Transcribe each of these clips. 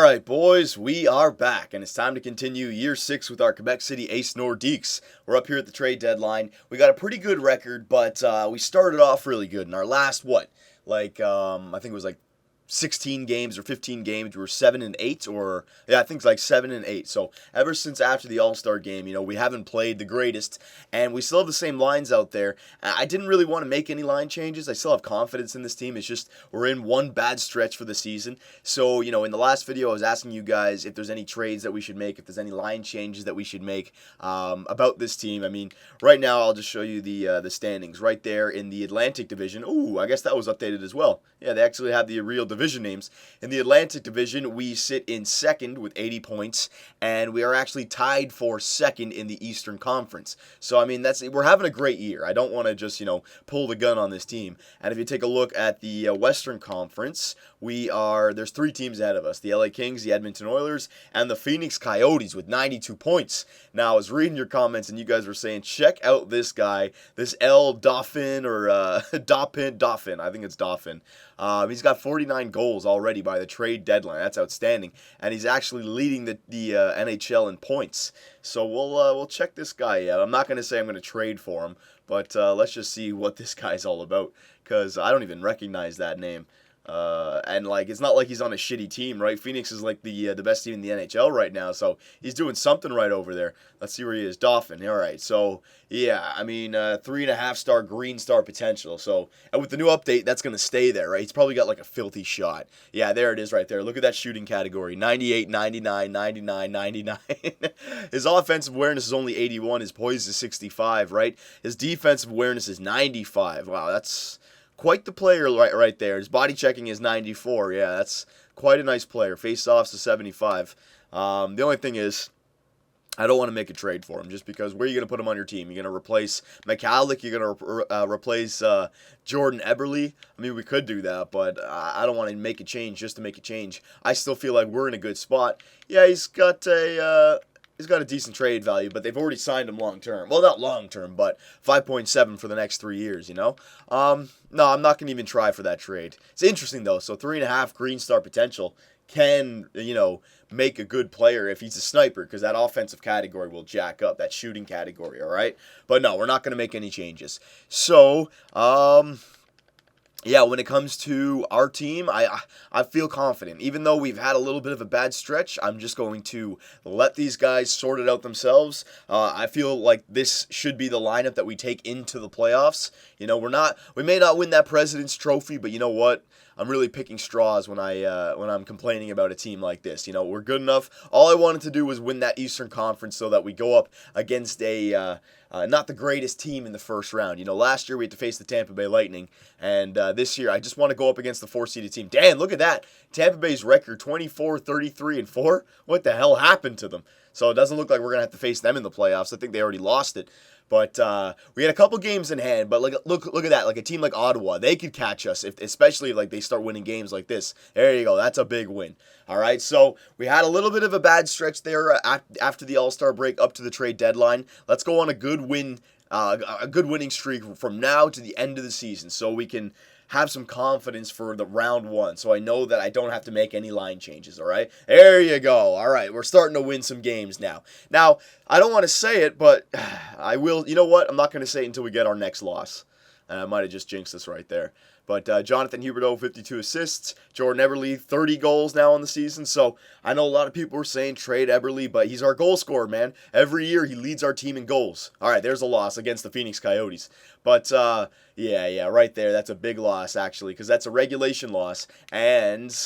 Alright, boys, we are back, and it's time to continue Year 6 with our Quebec City Ace Nordiques. We're up here at the trade deadline. We got a pretty good record, but we started off really good. In our last, I think it was like 16 games or 15 games, we were 7-8, I think it's like 7-8. So ever since after the All-Star game, we haven't played the greatest, and we still have the same lines out there. I didn't really want to make any line changes. I still have confidence in this team. It's just we're in one bad stretch for the season. So, in the last video, I was asking you guys if there's any trades that we should make, if there's any line changes that we should make about this team. I mean, right now, I'll just show you the standings right there in the Atlantic Division. Ooh, I guess that was updated as well. Yeah, they actually have the real division names. In the Atlantic Division, we sit in second with 80 points, and we are actually tied for second in the Eastern Conference. So, I mean, we're having a great year. I don't want to just, pull the gun on this team. And if you take a look at the Western Conference, there's 3 teams ahead of us. The LA Kings, the Edmonton Oilers, and the Phoenix Coyotes with 92 points. Now, I was reading your comments, and you guys were saying, check out this guy, this L. Dauphin, or Dauphin, I think it's Dauphin. He's got 49 goals already by the trade deadline. That's outstanding, and he's actually leading the NHL in points. So we'll check this guy out. I'm not going to say I'm going to trade for him, but let's just see what this guy's all about, because I don't even recognize that name. And it's not like he's on a shitty team, right? Phoenix is like the best team in the NHL right now, so he's doing something right over there. Let's see where he is. Dauphin. All right, so yeah, I mean, 3.5-star green star potential. So, and with the new update, that's gonna stay there, right? He's probably got like a filthy shot. Yeah, there it is right there. Look at that shooting category: 98, 99, 99, 99. His offensive awareness is only 81. His poise is 65, right? His defensive awareness is 95. Wow, that's quite the player right there. His body checking is 94. Yeah, that's quite a nice player. Face-offs is 75. The only thing is, I don't want to make a trade for him just because where are you going to put him on your team? You're going to replace McCallick? You're going to replace Jordan Eberle? I mean, we could do that, but I don't want to make a change just to make a change. I still feel like we're in a good spot. Yeah, he's got a decent trade value, but they've already signed him long-term. Well, not long-term, but 5.7 for the next 3 years, No, I'm not going to even try for that trade. It's interesting, though. So 3.5 green star potential can, make a good player if he's a sniper, because that offensive category will jack up, that shooting category, all right? But no, we're not going to make any changes. So, yeah, when it comes to our team, I feel confident. Even though we've had a little bit of a bad stretch, I'm just going to let these guys sort it out themselves. I feel like this should be the lineup that we take into the playoffs. We may not win that President's Trophy, but you know what? I'm really picking straws when I'm complaining about a team like this. We're good enough. All I wanted to do was win that Eastern Conference so that we go up against not the greatest team in the first round. Last year we had to face the Tampa Bay Lightning, and this year I just want to go up against the 4-seeded team. Damn, look at that. Tampa Bay's record, 24, 33, and 4. What the hell happened to them? So it doesn't look like we're going to have to face them in the playoffs. I think they already lost it. But we had a couple games in hand. But look at that. Like a team like Ottawa, they could catch us, especially if they start winning games like this. There you go. That's a big win. All right. So we had a little bit of a bad stretch there after the All-Star break up to the trade deadline. Let's go on a good winning streak from now to the end of the season, so we can have some confidence for the round 1, so I know that I don't have to make any line changes, all right? There you go. All right, we're starting to win some games now. Now, I don't want to say it, but I will. You know what? I'm not going to say it until we get our next loss. And I might have just jinxed us right there. But Jonathan Huberdeau, 52 assists. Jordan Eberle, 30 goals now on the season. So I know a lot of people were saying trade Eberle, but he's our goal scorer, man. Every year he leads our team in goals. All right, there's a loss against the Phoenix Coyotes. But yeah, right there. That's a big loss, actually, because that's a regulation loss. And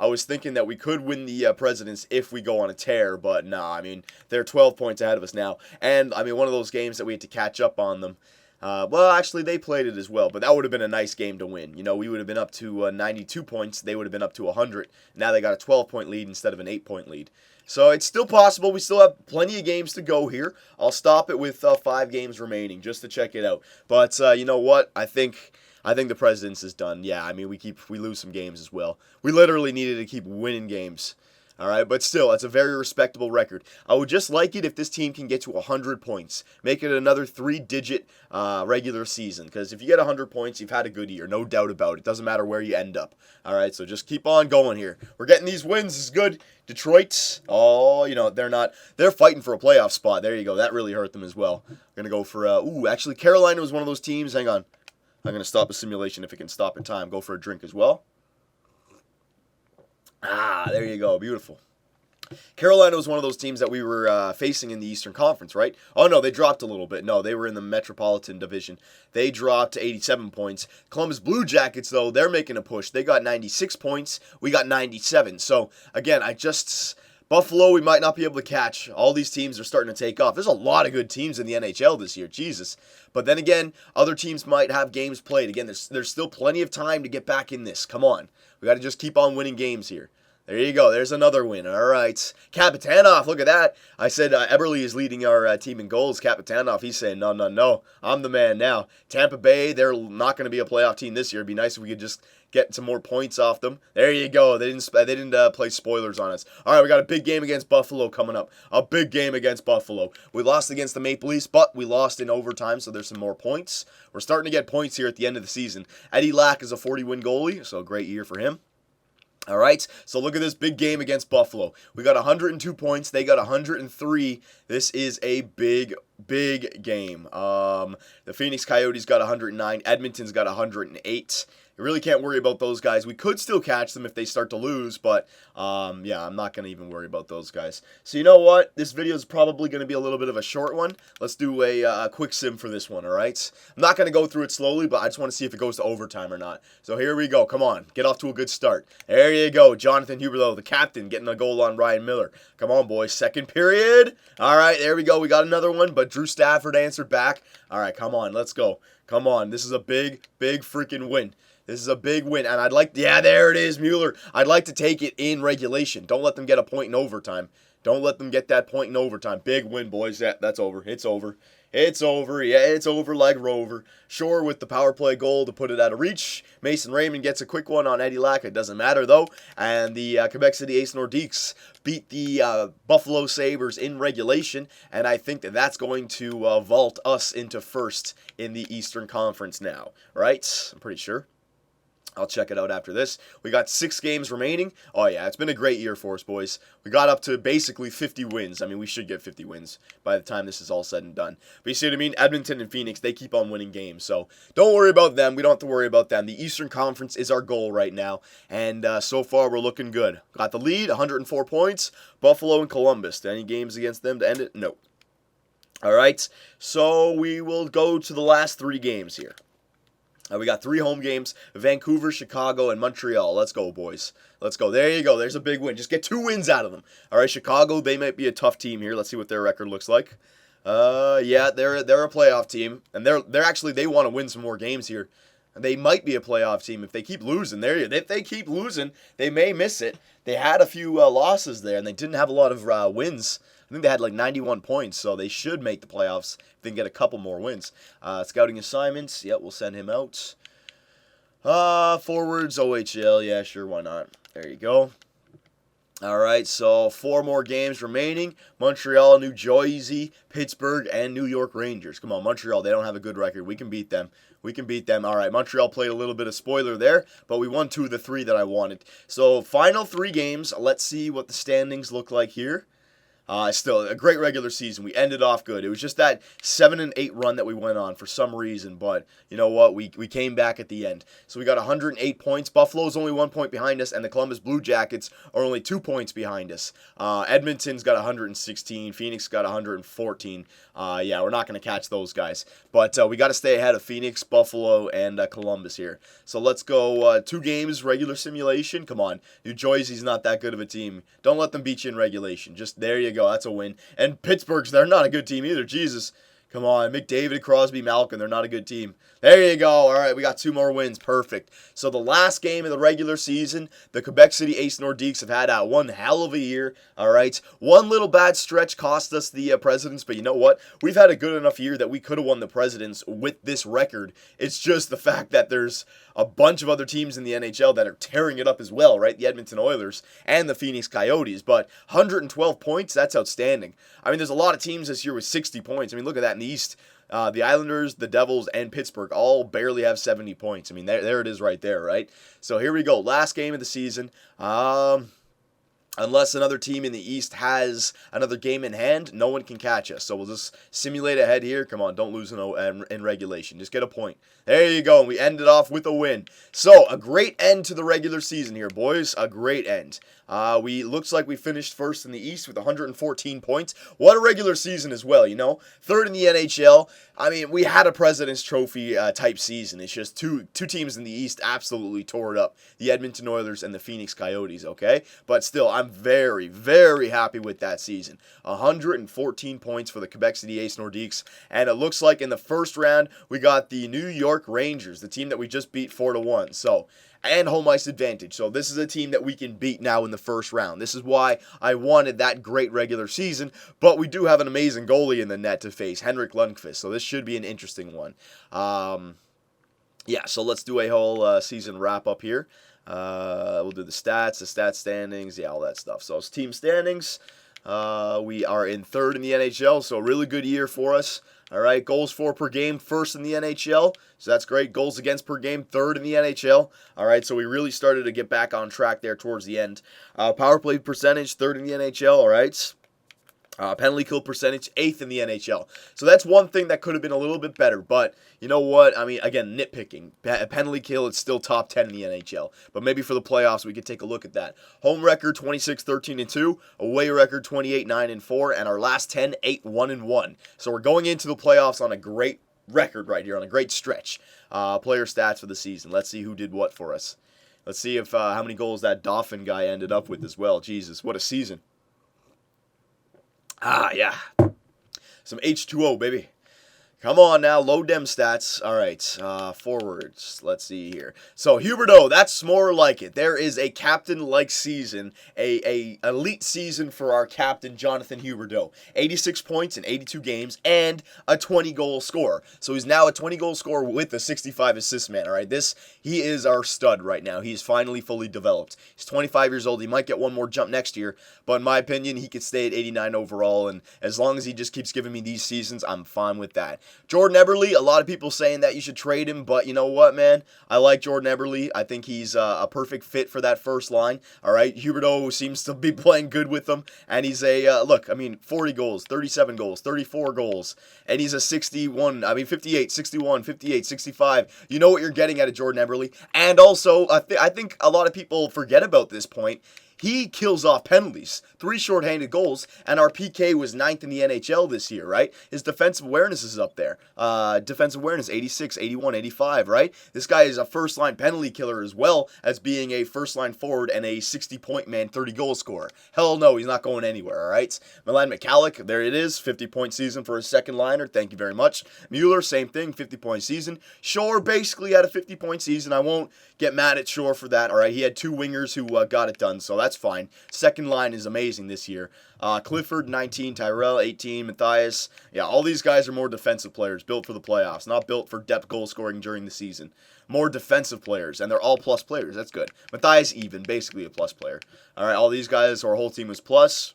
I was thinking that we could win the Presidents if we go on a tear, but nah, I mean, they're 12 points ahead of us now. And, I mean, one of those games that we had to catch up on them. Well, actually, they played it as well, but that would have been a nice game to win. We would have been up to 92 points. They would have been up to 100. Now they got a 12-point lead instead of an 8-point lead. So it's still possible. We still have plenty of games to go here. I'll stop it with 5 games remaining just to check it out. But you know what? I think the Presidents is done. Yeah, I mean, we lose some games as well. We literally needed to keep winning games. All right, but still, that's a very respectable record. I would just like it if this team can get to 100 points. Make it another 3-digit regular season, because if you get 100 points, you've had a good year, no doubt about it. Doesn't matter where you end up. All right, so just keep on going here. We're getting these wins. This is good. Detroit, oh, they're fighting for a playoff spot. There you go. That really hurt them as well. We're going to go for, actually, Carolina was one of those teams. Hang on. I'm going to stop the simulation if it can stop in time. Go for a drink as well. There you go. Beautiful. Carolina was one of those teams that we were facing in the Eastern Conference, right? Oh, no, they dropped a little bit. No, they were in the Metropolitan Division. They dropped to 87 points. Columbus Blue Jackets, though, they're making a push. They got 96 points. We got 97. So, again, Buffalo, we might not be able to catch. All these teams are starting to take off. There's a lot of good teams in the NHL this year. Jesus. But then again, other teams might have games played. Again, there's still plenty of time to get back in this. Come on. We got to just keep on winning games here. There you go. There's another win. All right. Kapitanov, look at that. I said Eberle is leading our team in goals. Kapitanov, he's saying, no. I'm the man now. Tampa Bay, they're not going to be a playoff team this year. It'd be nice if we could just get some more points off them. There you go. They didn't play spoilers on us. All right, we got a big game against Buffalo coming up. A big game against Buffalo. We lost against the Maple Leafs, but we lost in overtime, so there's some more points. We're starting to get points here at the end of the season. Eddie Lack is a 40-win goalie, so a great year for him. All right, so look at this big game against Buffalo. We got 102 points. They got 103. This is a big game. The Phoenix Coyotes got 109. Edmonton's got 108. You really can't worry about those guys. We could still catch them if they start to lose, but yeah, I'm not going to even worry about those guys. So you know what? This video is probably going to be a little bit of a short one. Let's do a quick sim for this one, all right? I'm not going to go through it slowly, but I just want to see if it goes to overtime or not. So here we go. Come on. Get off to a good start. There you go. Jonathan Huberdeau, the captain, getting a goal on Ryan Miller. Come on, boys. Second period. All right, there we go. We got another one, but Drew Stafford answered back. All right, come on. Let's go. Come on. This is a big freaking win. This is a big win, and yeah, there it is, Mueller. I'd like to take it in regulation. Don't let them get a point in overtime. Don't let them get that point in overtime. Big win, boys. Yeah, that's over. It's over. It's over. Yeah, it's over like Rover. Shore with the power play goal to put it out of reach. Mason Raymond gets a quick one on Eddie Lack. It doesn't matter, though. And the Quebec City Ace Nordiques beat the Buffalo Sabres in regulation, and I think that's going to vault us into first in the Eastern Conference now, right? I'm pretty sure. I'll check it out after this. We got 6 games remaining. Oh, yeah, it's been a great year for us, boys. We got up to basically 50 wins. I mean, we should get 50 wins by the time this is all said and done. But you see what I mean? Edmonton and Phoenix, they keep on winning games. So don't worry about them. We don't have to worry about them. The Eastern Conference is our goal right now. And so far, we're looking good. Got the lead, 104 points. Buffalo and Columbus. Any games against them to end it? No. All right, so we will go to the last 3 games here. We got 3 home games, Vancouver, Chicago, and Montreal. Let's go, boys. Let's go. There you go. There's a big win. Just get 2 wins out of them. All right, Chicago, they might be a tough team here. Let's see what their record looks like. Yeah, they're a playoff team, and they want to win some more games here. They might be a playoff team if they keep losing. If they keep losing, they may miss it. They had a few losses there, and they didn't have a lot of wins. I think they had like 91 points, so they should make the playoffs if they can get a couple more wins. Scouting assignments, yep, we'll send him out. Forwards, OHL, yeah, sure, why not? There you go. All right, so 4 more games remaining. Montreal, New Jersey, Pittsburgh, and New York Rangers. Come on, Montreal, they don't have a good record. We can beat them. We can beat them. All right, Montreal played a little bit of spoiler there, but we won 2 of the 3 that I wanted. So final 3 games. Let's see what the standings look like here. Still, a great regular season. We ended off good. It was just that 7-8 run that we went on for some reason, but you know what? We came back at the end. So we got 108 points. Buffalo's only 1 point behind us, and the Columbus Blue Jackets are only 2 points behind us. Edmonton's got 116. Phoenix got 114. Yeah, we're not going to catch those guys. But we got to stay ahead of Phoenix, Buffalo, and Columbus here. So let's go 2 games, regular simulation. Come on. New Jersey's not that good of a team. Don't let them beat you in regulation. Just there you go. That's a win. And Pittsburgh's, they're not a good team either. Jesus. Come on, McDavid, Crosby, Malkin. They're not a good team. There you go. All right, we got 2 more wins. Perfect. So the last game of the regular season, the Quebec City Ace Nordiques have had one hell of a year. All right, one little bad stretch cost us the Presidents, but you know what? We've had a good enough year that we could have won the Presidents with this record. It's just the fact that there's a bunch of other teams in the NHL that are tearing it up as well, right? The Edmonton Oilers and the Phoenix Coyotes, but 112 points, that's outstanding. I mean, there's a lot of teams this year with 60 points. I mean, look at that in the East. The Islanders, the Devils, and Pittsburgh all barely have 70 points. I mean, there it is right there, right? So here we go. Last game of the season. Unless another team in the East has another game in hand, no one can catch us. So we'll just simulate ahead here. Come on, don't lose in regulation. Just get a point. There you go. We ended off with a win. So a great end to the regular season here, boys. A great end. Looks like we finished first in the East with 114 points. What a regular season as well, you know. Third in the NHL. I mean, we had a President's Trophy type season. It's just two teams in the East absolutely tore it up. The Edmonton Oilers and the Phoenix Coyotes, okay? But still, I'm very, very happy with that season. 114 points for the Quebec City Ace Nordiques. And it looks like in the first round, we got the New York Rangers, the team that we just beat 4-1. So, and home ice advantage. So this is a team that we can beat now in the first round. This is why I wanted that great regular season, but we do have an amazing goalie in the net to face, Henrik Lundqvist. So this should be an interesting one. Yeah, so let's do a whole season wrap up here. We'll do the stat standings, yeah, all that stuff. So it's team standings. We are in third in the NHL, so a really good year for us. All right, goals for per game, first in the NHL. So that's great. Goals against per game, third in the NHL. All right, so we really started to get back on track there towards the end. Power play percentage, third in the NHL. All right. Penalty kill percentage, 8th in the NHL. So that's one thing that could have been a little bit better. But you know what? I mean, again, nitpicking. Penalty kill, it's still top 10 in the NHL. But maybe for the playoffs, we could take a look at that. Home record, 26-13-2. Away record, 28-9-4. And our last 10, 8-1-1. So we're going into the playoffs on a great record right here, on a great stretch. Player stats for the season. Let's see who did what for us. Let's see if how many goals that Dauphin guy ended up with as well. Jesus, what a season. Yeah. Some H2O, baby. Come on now, load them stats. All right, forwards. Let's see here. So Huberdeau, that's more like it. There is a captain-like season, a elite season for our captain Jonathan Huberdeau. 86 points in 82 games and a 20-goal scorer. So he's now a 20-goal scorer with a 65 assist man. All right, he is our stud right now. He's finally fully developed. He's 25 years old. He might get one more jump next year, but in my opinion, he could stay at 89 overall. And as long as he just keeps giving me these seasons, I'm fine with that. Jordan Eberle, a lot of people saying that you should trade him, but you know what, man? I like Jordan Eberle. I think he's a perfect fit for that first line. All right, Huberdeau seems to be playing good with them, and he's a, 40 goals, 37 goals, 34 goals, and he's a 58, 61, 58, 65. You know what you're getting out of Jordan Eberle. And also, I think a lot of people forget about this point. He kills off penalties. 3 shorthanded goals, and our PK was 9th in the NHL this year, right? His defensive awareness is up there. Defensive awareness, 86, 81, 85, right? This guy is a first-line penalty killer as well as being a first-line forward and a 60-point man, 30-goal scorer. Hell no, he's not going anywhere, all right? Milan Michalek, there it is, 50-point season for a second-liner. Thank you very much. Mueller, same thing, 50-point season. Shore basically had a 50-point season. I won't get mad at Shore for that, all right? He had 2 wingers who got it done, so that's fine. Second line is amazing this year. Clifford, 19, Tyrell, 18, Matthias. Yeah, all these guys are more defensive players, built for the playoffs, not built for depth goal scoring during the season. More defensive players, and they're all plus players. That's good. Matthias even, basically a plus player. All right, all these guys, our whole team is plus.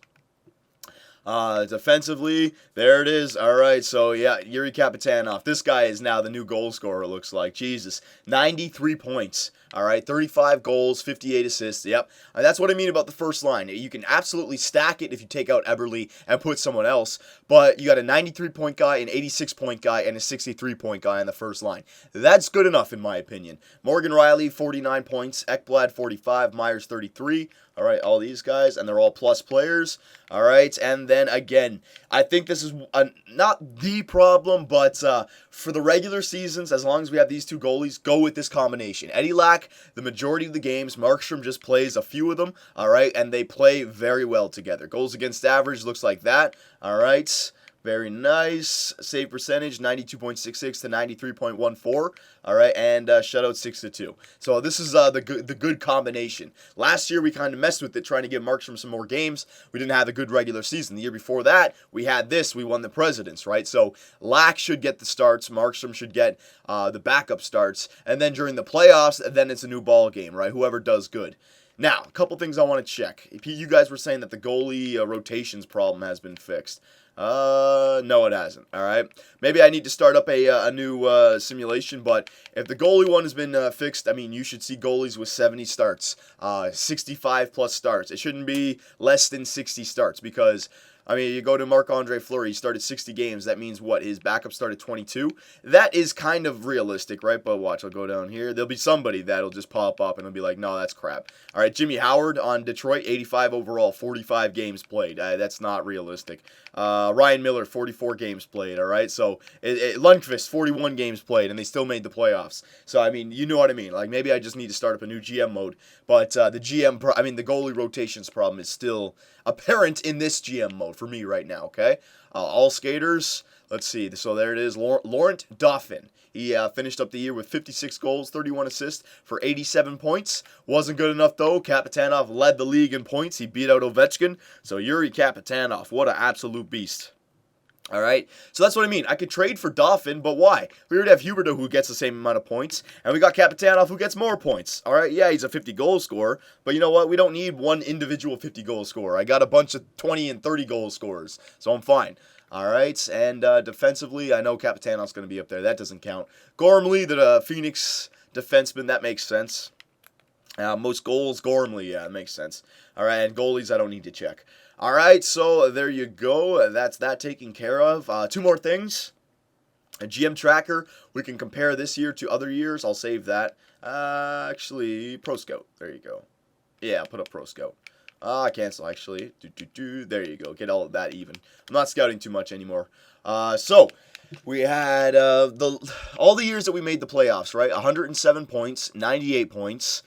Defensively, there it is. All right, so yeah, Yuri Kapitanov. This guy is now the new goal scorer, it looks like. Jesus, 93 points. All right, 35 goals, 58 assists. Yep, and that's what I mean about the first line. You can absolutely stack it if you take out Eberle and put someone else, but you got a 93-point guy, an 86-point guy, and a 63-point guy on the first line. That's good enough, in my opinion. Morgan Riley, 49 points. Ekblad, 45. Myers, 33. All right, all these guys, and they're all plus players. All right, and then again, I think this is not the problem, but for the regular seasons, as long as we have these 2 goalies, go with this combination. Eddie Lack, the majority of the games, Markstrom just plays a few of them, all right, and they play very well together. Goals against average looks like that, all right. Very nice. Save percentage, 92.66 to 93.14. All right, and shutout 6-2. So this is the good combination. Last year we kind of messed with it, trying to give Markstrom some more games. We didn't have a good regular season. The year before that, we had this. We won the Presidents, right? So Lack should get the starts. Markstrom should get the backup starts. And then during the playoffs, then it's a new ball game, right? Whoever does good. Now, a couple things I want to check. You guys were saying that the goalie rotations problem has been fixed. No, it hasn't. All right. Maybe I need to start up a new simulation, but if the goalie one has been fixed, I mean, you should see goalies with 70 starts, 65 plus starts. It shouldn't be less than 60 starts because, I mean, you go to Marc-Andre Fleury, he started 60 games. That means what? His backup started 22. That is kind of realistic, right? But watch, I'll go down here. There'll be somebody that'll just pop up and it'll be like, no, that's crap. All right, Jimmy Howard on Detroit, 85 overall, 45 games played. That's not realistic. Ryan Miller, 44 games played, all right? So, Lundqvist, 41 games played, and they still made the playoffs. So, I mean, you know what I mean. Like, maybe I just need to start up a new GM mode. But the the goalie rotations problem is still apparent in this GM mode for me right now, okay? All skaters, let's see. So there it is, Laurent Dauphin. He finished up the year with 56 goals, 31 assists for 87 points. Wasn't good enough, though. Kapitanov led the league in points. He beat out Ovechkin. So Yuri Kapitanov, what an absolute beast. All right, so that's what I mean. I could trade for Dauphin, but why? We already have Huberdeau who gets the same amount of points, and we got Kapitanov who gets more points. All right, yeah, he's a 50-goal scorer, but you know what? We don't need one individual 50-goal scorer. I got a bunch of 20 and 30-goal scorers, so I'm fine. All right, and defensively, I know Kapitanov's going to be up there. That doesn't count. Gormley, the Phoenix defenseman, that makes sense. Most goals, Gormley, yeah, that makes sense. All right, and goalies, I don't need to check. All right, so there you go. That's that taken care of. Two more things. A GM tracker. We can compare this year to other years. I'll save that. Actually, Pro Scout. There you go. Yeah, I'll put up Pro Scout. Cancel, actually. There you go. Get all of that even. I'm not scouting too much anymore. So, we had all the years that we made the playoffs, right? 107 points, 98 points.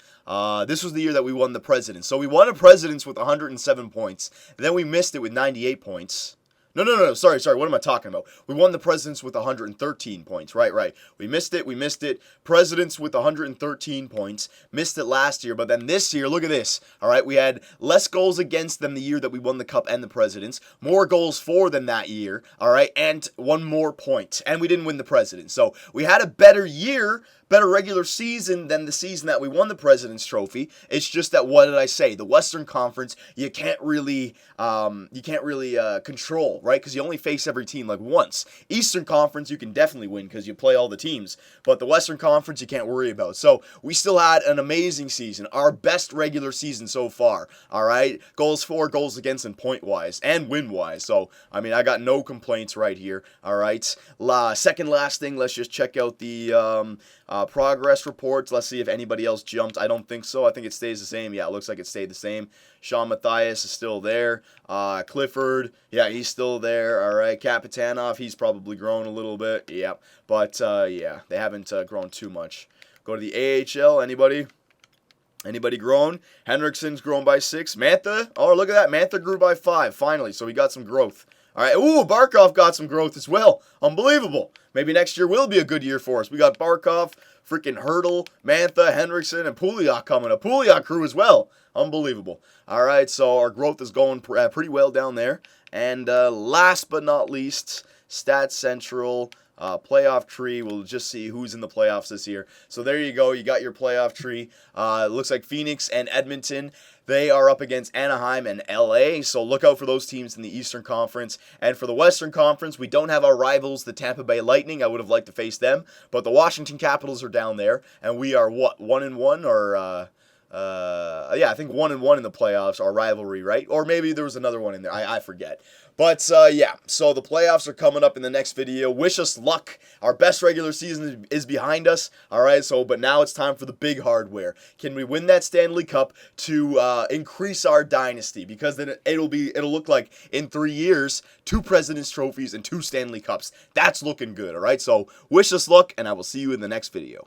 This was the year that we won the Presidents. So we won a Presidents with 107 points. Then we missed it with 98 points. No. Sorry. What am I talking about? We won the Presidents with 113 points. Right. We missed it. Presidents with 113 points. Missed it last year, but then this year, look at this. All right, we had less goals against than the year that we won the Cup and the Presidents. More goals for than that year. All right, and one more point. And we didn't win the Presidents. So we had a better year, better regular season than the season that we won the President's Trophy. It's just that, what did I say? The Western Conference, you can't really control, right? Because you only face every team like once. Eastern Conference, you can definitely win because you play all the teams. But the Western Conference, you can't worry about. So we still had an amazing season. Our best regular season so far, all right? Goals for, goals against, and point-wise, and win-wise. So, I mean, I got no complaints right here, all right? Second last thing, let's just check out the progress reports. Let's see if anybody else jumped. I don't think so. I think it stays the same. Yeah, it looks like it stayed the same. Sean Matthias is still there. Clifford, yeah, he's still there. All right, Kapitanov, he's probably grown a little bit. Yeah, but yeah, they haven't grown too much. Go to the AHL. Anybody? Anybody grown? Henriksen's grown by 6. Mantha? Oh, look at that. Mantha grew by 5, finally. So we got some growth. All right. Ooh, Barkov got some growth as well. Unbelievable. Maybe next year will be a good year for us. We got Barkov, freaking Hurdle, Mantha, Henriksen, and Pouliot coming up. Pouliot grew as well. Unbelievable. All right. So our growth is going pretty well down there. And last but not least, Stats Central. Playoff tree. We'll just see who's in the playoffs this year. So there you go. You got your playoff tree. It looks like Phoenix and Edmonton, they are up against Anaheim and LA. So look out for those teams in the Eastern Conference. And for the Western Conference, we don't have our rivals, the Tampa Bay Lightning. I would have liked to face them. But the Washington Capitals are down there. And we are what? 1-1 or... yeah, I think 1-1 in the playoffs, our rivalry, right? Or maybe there was another one in there. I forget. But, yeah, so the playoffs are coming up in the next video. Wish us luck. Our best regular season is behind us. All right, but now it's time for the big hardware. Can we win that Stanley Cup to increase our dynasty? Because then it'll look like in 3 years, 2 President's Trophies and 2 Stanley Cups. That's looking good, all right? So wish us luck, and I will see you in the next video.